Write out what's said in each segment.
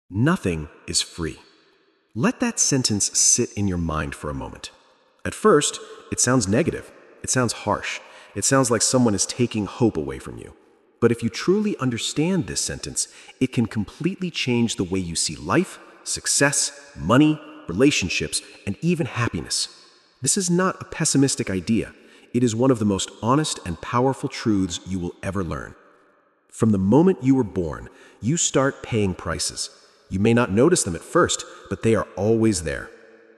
Nothing is free. Let that sentence sit in your mind for a moment. At first, it sounds negative. It sounds harsh. It sounds like someone is taking hope away from you. But if you truly understand this sentence, it can completely change the way you see life, success, money, relationships, and even happiness. This is not a pessimistic idea. It is one of the most honest and powerful truths you will ever learn. From the moment you were born, you start paying prices. You may not notice them at first, but they are always there.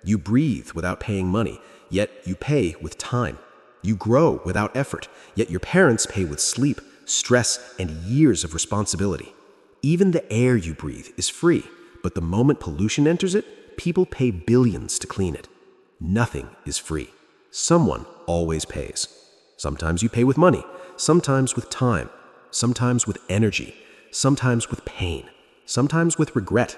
You breathe without paying money, yet you pay with time. You grow without effort, yet your parents pay with sleep, stress, and years of responsibility. Even the air you breathe is free, but the moment pollution enters it, people pay billions to clean it. Nothing is free. Someone always pays. Sometimes you pay with money, sometimes with time, sometimes with energy, sometimes with pain, sometimes with regret.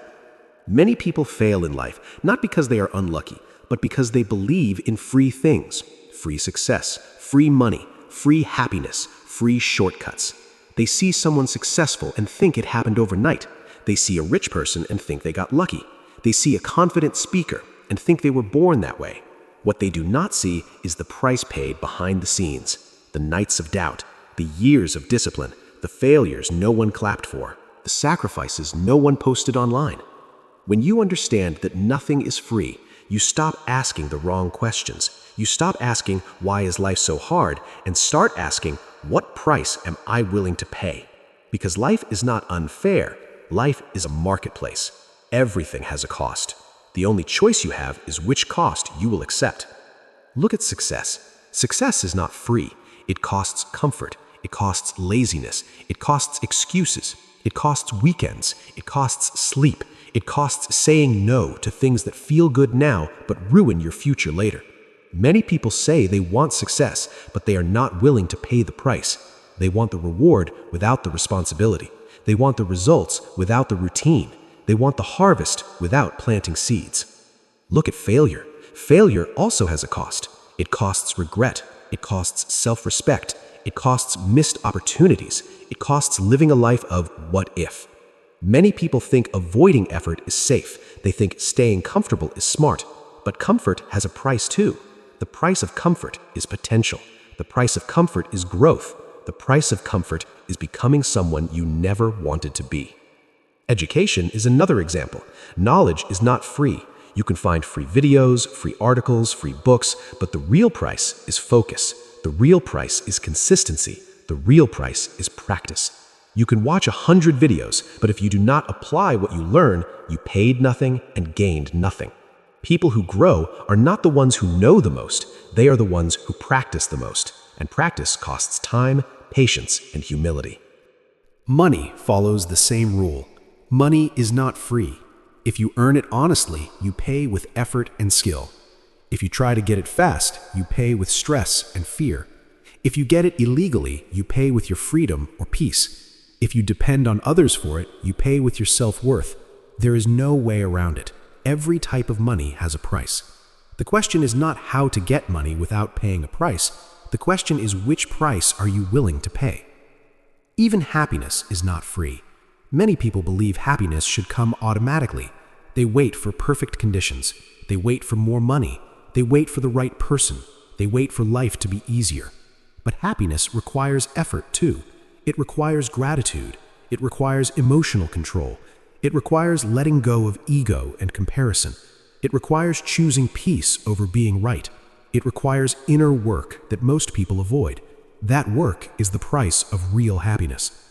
Many people fail in life, not because they are unlucky, but because they believe in free things, free success, free money, free happiness, free shortcuts. They see someone successful and think it happened overnight. They see a rich person and think they got lucky. They see a confident speaker and think they were born that way. What they do not see is the price paid behind the scenes, the nights of doubt, the years of discipline, the failures no one clapped for, the sacrifices no one posted online. When you understand that nothing is free, you stop asking the wrong questions. You stop asking, why is life so hard? And start asking, what price am I willing to pay? Because life is not unfair. Life is a marketplace. Everything has a cost. The only choice you have is which cost you will accept. Look at success. Success is not free. It costs comfort. It costs laziness. It costs excuses. It costs weekends. It costs sleep. It costs saying no to things that feel good now but ruin your future later. Many people say they want success, but they are not willing to pay the price. They want the reward without the responsibility. They want the results without the routine. They want the harvest without planting seeds. Look at failure. Failure also has a cost. It costs regret. It costs self-respect. It costs missed opportunities. It costs living a life of what if. Many people think avoiding effort is safe. They think staying comfortable is smart. But comfort has a price too. The price of comfort is potential. The price of comfort is growth. The price of comfort is becoming someone you never wanted to be. Education is another example. Knowledge is not free. You can find free videos, free articles, free books, but the real price is focus. The real price is consistency. The real price is practice. You can watch 100 videos, but if you do not apply what you learn, you paid nothing and gained nothing. People who grow are not the ones who know the most. They are the ones who practice the most. And practice costs time, patience, and humility. Money follows the same rule. Money is not free. If you earn it honestly, you pay with effort and skill. If you try to get it fast, you pay with stress and fear. If you get it illegally, you pay with your freedom or peace. If you depend on others for it, you pay with your self-worth. There is no way around it. Every type of money has a price. The question is not how to get money without paying a price. The question is which price are you willing to pay? Even happiness is not free. Many people believe happiness should come automatically. They wait for perfect conditions. They wait for more money. They wait for the right person. They wait for life to be easier. But happiness requires effort too. It requires gratitude. It requires emotional control. It requires letting go of ego and comparison. It requires choosing peace over being right. It requires inner work that most people avoid. That work is the price of real happiness.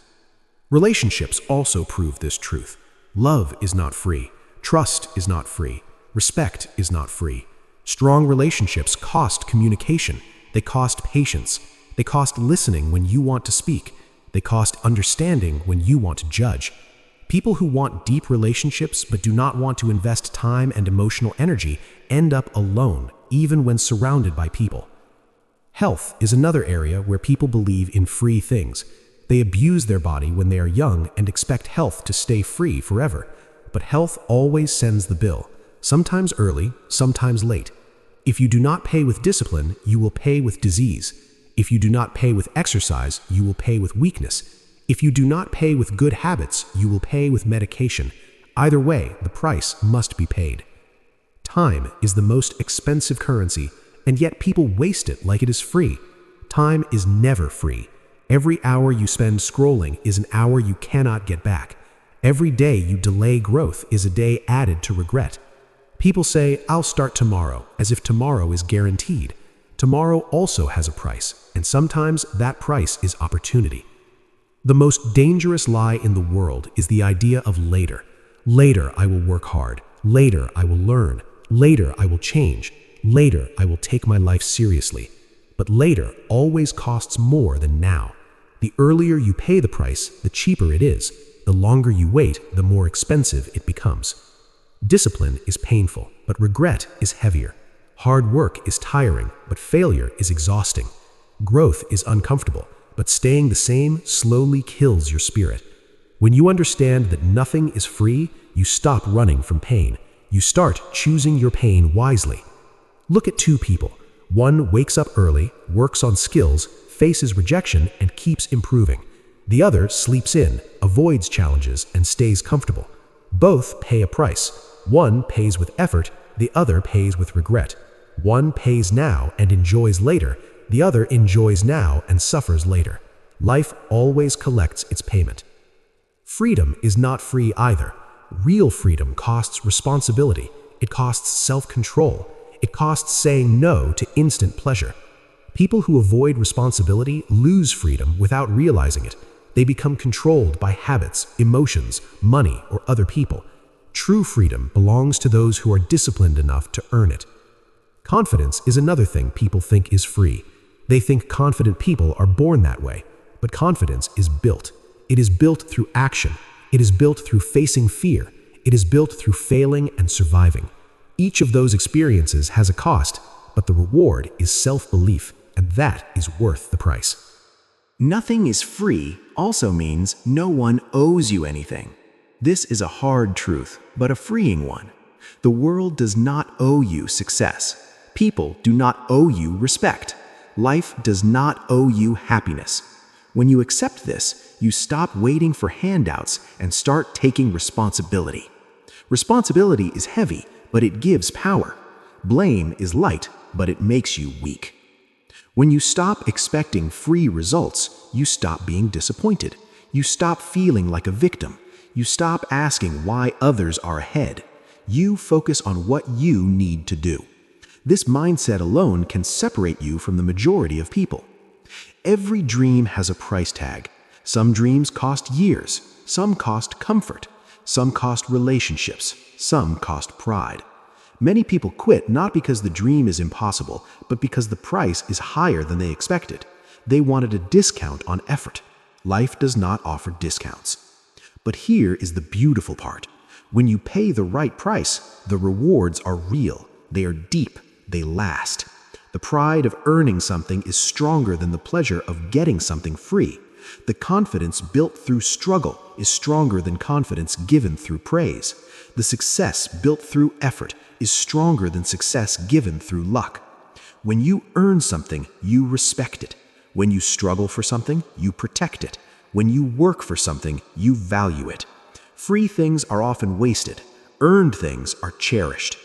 Relationships also prove this truth. Love is not free. Trust is not free. Respect is not free. Strong relationships cost communication. They cost patience. They cost listening when you want to speak. They cost understanding when you want to judge. People who want deep relationships but do not want to invest time and emotional energy end up alone, even when surrounded by people. Health is another area where people believe in free things. They abuse their body when they are young and expect health to stay free forever. But health always sends the bill, sometimes early, sometimes late. If you do not pay with discipline, you will pay with disease. If you do not pay with exercise, you will pay with weakness. If you do not pay with good habits, you will pay with medication. Either way, the price must be paid. Time is the most expensive currency, and yet people waste it like it is free. Time is never free. Every hour you spend scrolling is an hour you cannot get back. Every day you delay growth is a day added to regret. People say, "I'll start tomorrow," as if tomorrow is guaranteed. Tomorrow also has a price, and sometimes that price is opportunity. The most dangerous lie in the world is the idea of later. Later I will work hard. Later I will learn. Later I will change. Later I will take my life seriously. But later always costs more than now. The earlier you pay the price, the cheaper it is. The longer you wait, the more expensive it becomes. Discipline is painful, but regret is heavier. Hard work is tiring, but failure is exhausting. Growth is uncomfortable, but staying the same slowly kills your spirit. When you understand that nothing is free, you stop running from pain. You start choosing your pain wisely. Look at two people. One wakes up early, works on skills, faces rejection, and keeps improving. The other sleeps in, avoids challenges, and stays comfortable. Both pay a price. One pays with effort, the other pays with regret. One pays now and enjoys later, the other enjoys now and suffers later. Life always collects its payment. Freedom is not free either. Real freedom costs responsibility. It costs self-control. It costs saying no to instant pleasure. People who avoid responsibility lose freedom without realizing it. They become controlled by habits, emotions, money, or other people. True freedom belongs to those who are disciplined enough to earn it. Confidence is another thing people think is free. They think confident people are born that way, but confidence is built. It is built through action. It is built through facing fear. It is built through failing and surviving. Each of those experiences has a cost, but the reward is self-belief, and that is worth the price. Nothing is free also means no one owes you anything. This is a hard truth, but a freeing one. The world does not owe you success. People do not owe you respect. Life does not owe you happiness. When you accept this, you stop waiting for handouts and start taking responsibility. Responsibility is heavy, but it gives power. Blame is light, but it makes you weak. When you stop expecting free results, you stop being disappointed. You stop feeling like a victim. You stop asking why others are ahead. You focus on what you need to do. This mindset alone can separate you from the majority of people. Every dream has a price tag. Some dreams cost years. Some cost comfort. Some cost relationships. Some cost pride. Many people quit not because the dream is impossible, but because the price is higher than they expected. They wanted a discount on effort. Life does not offer discounts. But here is the beautiful part. When you pay the right price, the rewards are real. They are deep. They last. The pride of earning something is stronger than the pleasure of getting something free. The confidence built through struggle is stronger than confidence given through praise. The success built through effort is stronger than success given through luck. When you earn something, you respect it. When you struggle for something, you protect it. When you work for something, you value it. Free things are often wasted. Earned things are cherished.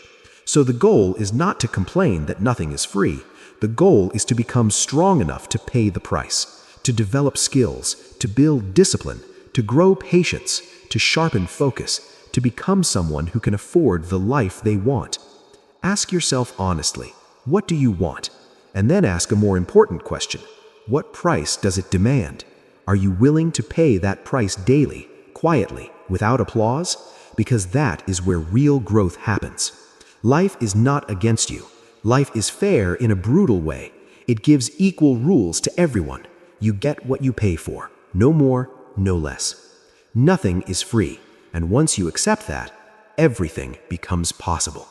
So the goal is not to complain that nothing is free. The goal is to become strong enough to pay the price, to develop skills, to build discipline, to grow patience, to sharpen focus, to become someone who can afford the life they want. Ask yourself honestly, what do you want? And then ask a more important question. What price does it demand? Are you willing to pay that price daily, quietly, without applause? Because that is where real growth happens. Life is not against you. Life is fair in a brutal way. It gives equal rules to everyone. You get what you pay for. No more, no less. Nothing is free. And once you accept that, everything becomes possible.